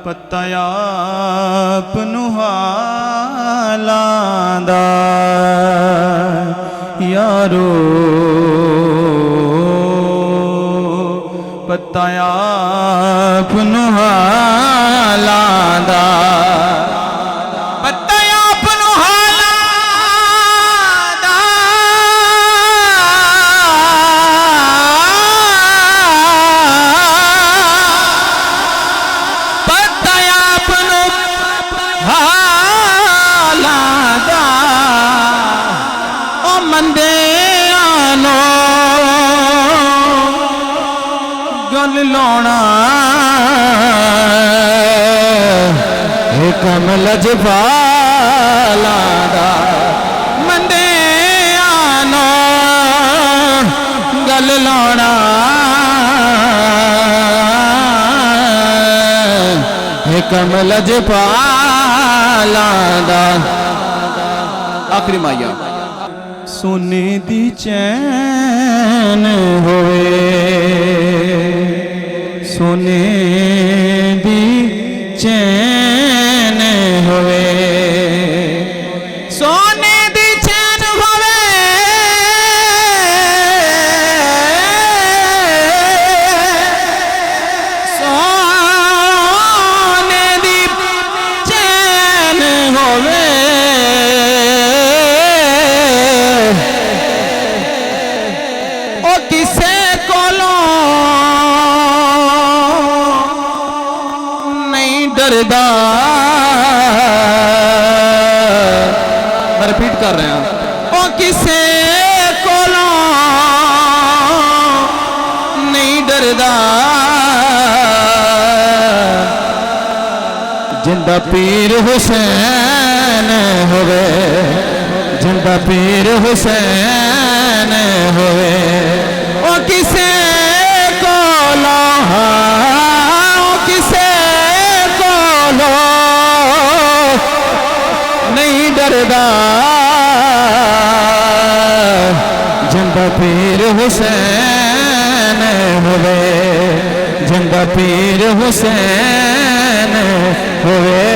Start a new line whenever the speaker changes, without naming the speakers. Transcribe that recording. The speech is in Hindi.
पत्ता आप नुहालांदा यारो पत्ता आप नुहालांदा लौना कमल जपालादा मंदे आनो गल लौना कमल जपालादा। आखिरी माया सोने दी चैन होए सोने दी चैन होवे सोने दी चैन होवे सोने दी चैन होवे ओ किसे कोलों डरदा। मैं रिपीट कर रहे हैं ओ किसे कोलों नहीं डरदा जिंदा पीर हुसैन होवे जिंदा पीर हुसैन होवे ओ किसे कोलों नहीं डरदा जिंदा पीर हुसैन होवे जिंदा पीर हुसैन होवे।